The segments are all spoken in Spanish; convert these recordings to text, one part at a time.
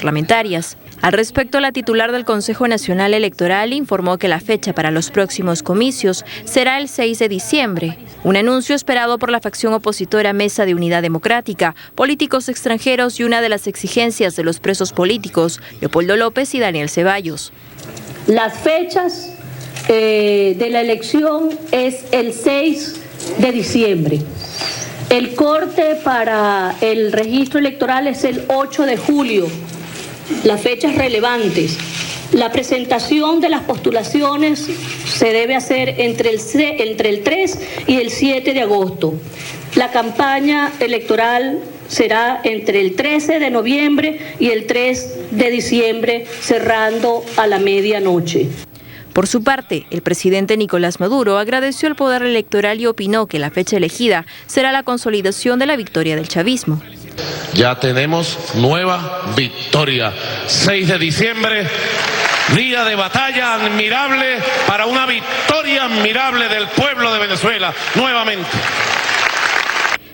parlamentarias. Al respecto, la titular del Consejo Nacional Electoral informó que la fecha para los próximos comicios será el 6 de diciembre. Un anuncio esperado por la facción opositora Mesa de Unidad Democrática, políticos extranjeros y una de las exigencias de los presos políticos, Leopoldo López y Daniel Ceballos. Las fechas de la elección es el 6 de diciembre. El corte para el registro electoral es el 8 de julio. Las fechas relevantes. La presentación de las postulaciones se debe hacer entre el 3 y el 7 de agosto. La campaña electoral será entre el 13 de noviembre y el 3 de diciembre, cerrando a la medianoche. Por su parte, el presidente Nicolás Maduro agradeció el poder electoral y opinó que la fecha elegida será la consolidación de la victoria del chavismo. Ya tenemos nueva victoria. 6 de diciembre, día de batalla admirable para una victoria admirable del pueblo de Venezuela, nuevamente.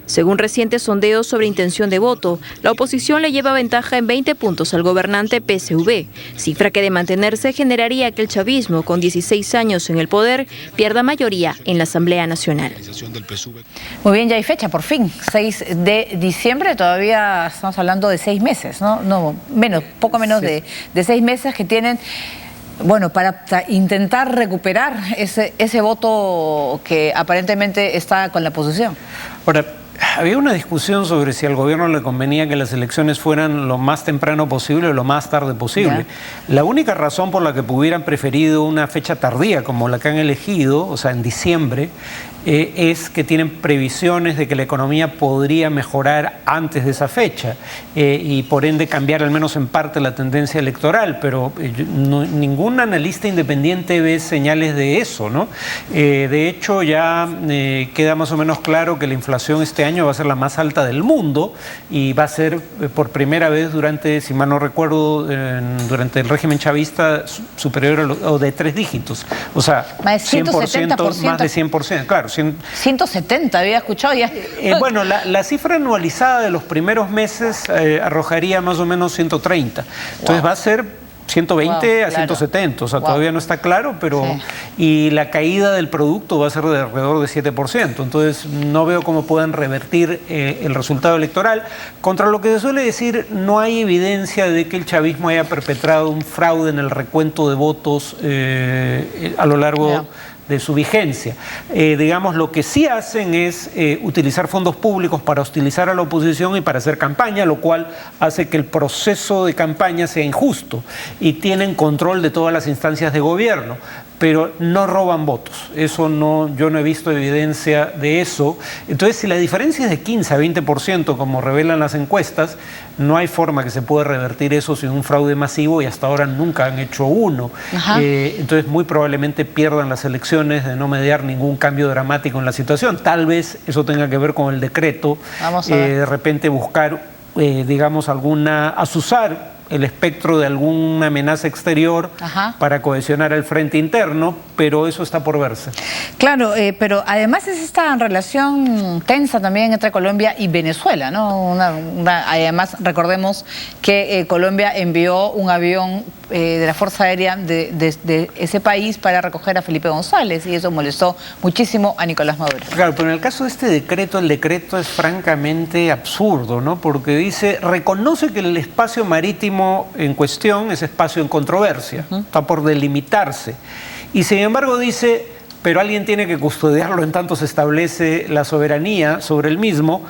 Según recientes sondeos sobre intención de voto, la oposición le lleva ventaja en 20 puntos al gobernante PSV, cifra que de mantenerse generaría que el chavismo, con 16 años en el poder, pierda mayoría en la Asamblea Nacional. Muy bien, ya hay fecha, por fin, 6 de diciembre, todavía estamos hablando de 6 meses, ¿no? No, menos, poco menos de 6 meses que tienen. Bueno, para intentar recuperar ese voto que aparentemente está con la oposición. Ahora, había una discusión sobre si al gobierno le convenía que las elecciones fueran lo más temprano posible o lo más tarde posible. La única razón por la que hubieran preferido una fecha tardía como la que han elegido, o sea, en diciembre, es que tienen previsiones de que la economía podría mejorar antes de esa fecha y por ende cambiar al menos en parte la tendencia electoral, pero ningún analista independiente ve señales de eso, ¿no? De hecho, ya queda más o menos claro que la inflación este año va a ser la más alta del mundo y va a ser por primera vez durante, si mal no recuerdo, durante el régimen chavista superior o de 3 dígitos, o sea, más de 100%, más de 100%, claro. 170, había escuchado ya. Bueno, la cifra anualizada de los primeros meses arrojaría más o menos 130. Entonces va a ser 120 a 170, o sea, todavía no está claro, pero... Sí. Y la caída del producto va a ser de alrededor de 7%. Entonces no veo cómo puedan revertir el resultado electoral. Contra lo que se suele decir, no hay evidencia de que el chavismo haya perpetrado un fraude en el recuento de votos a lo largo de su vigencia. Digamos, lo que sí hacen es utilizar fondos públicos para hostilizar a la oposición y para hacer campaña, lo cual hace que el proceso de campaña sea injusto y tienen control de todas las instancias de gobierno, pero no roban votos. Eso no, yo no he visto evidencia de eso. Entonces, si la diferencia es de 15 a 20%, como revelan las encuestas, no hay forma que se pueda revertir eso sin un fraude masivo y hasta ahora nunca han hecho uno. Entonces, muy probablemente pierdan las elecciones de no mediar ningún cambio dramático en la situación. Tal vez eso tenga que ver con el decreto, de repente buscar, digamos, azuzar el espectro de alguna amenaza exterior para cohesionar el frente interno, pero eso está por verse. Claro, pero además es esta relación tensa también entre Colombia y Venezuela, ¿no? Además, recordemos que Colombia envió un avión de la Fuerza Aérea de ese país para recoger a Felipe González y eso molestó muchísimo a Nicolás Maduro. Claro, pero en el caso de este decreto, el decreto es francamente absurdo, ¿no? Porque dice, reconoce que el espacio marítimo en cuestión es espacio en controversia, está por delimitarse. Y sin embargo dice, pero alguien tiene que custodiarlo en tanto se establece la soberanía sobre el mismo,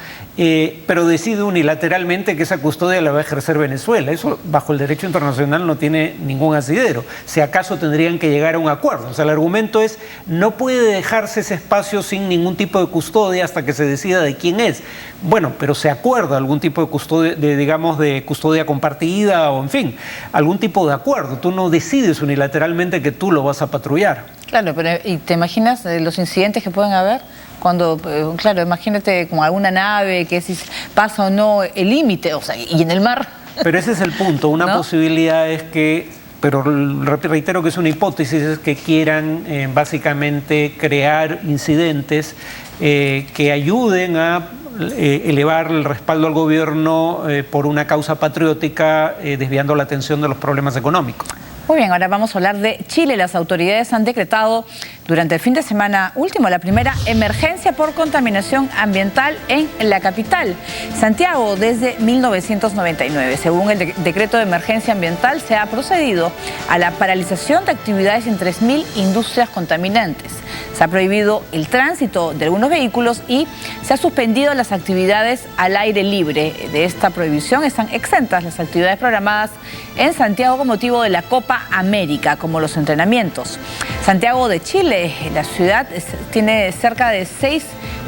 pero decide unilateralmente que esa custodia la va a ejercer Venezuela. Eso bajo el derecho internacional no tiene ningún asidero. Si acaso tendrían que llegar a un acuerdo. O sea, el argumento es, no puede dejarse ese espacio sin ningún tipo de custodia hasta que se decida de quién es. Bueno, pero se acuerda algún tipo de custodia, digamos, de custodia compartida o, en fin, algún tipo de acuerdo. Tú no decides unilateralmente que tú lo vas a patrullar. Claro, pero ¿y te imaginas los incidentes que pueden haber? Cuando, claro, imagínate con alguna nave que si pasa o no el límite, o sea, y en el mar. Pero ese es el punto. Una posibilidad es que pero reitero que es una hipótesis, es que quieran básicamente crear incidentes que ayuden a elevar el respaldo al gobierno por una causa patriótica, desviando la atención de los problemas económicos. Muy bien, ahora vamos a hablar de Chile. Las autoridades han decretado durante el fin de semana último la primera emergencia por contaminación ambiental en la capital, Santiago, desde 1999. Según el decreto de emergencia ambiental, se ha procedido a la paralización de actividades en 3.000 industrias contaminantes. Se ha prohibido el tránsito de algunos vehículos y se ha suspendido las actividades al aire libre. De esta prohibición están exentas las actividades programadas en Santiago con motivo de la Copa América, como los entrenamientos. Santiago de Chile, la ciudad tiene cerca de 6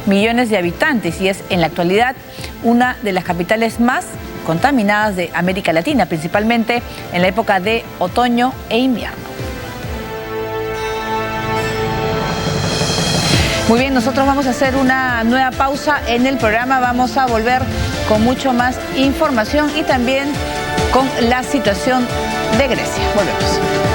millones de habitantes y es en la actualidad una de las capitales más contaminadas de América Latina, principalmente en la época de otoño e invierno. Muy bien, nosotros vamos a hacer una nueva pausa en el programa. Vamos a volver con mucho más información y también con la situación de Grecia. Volvemos.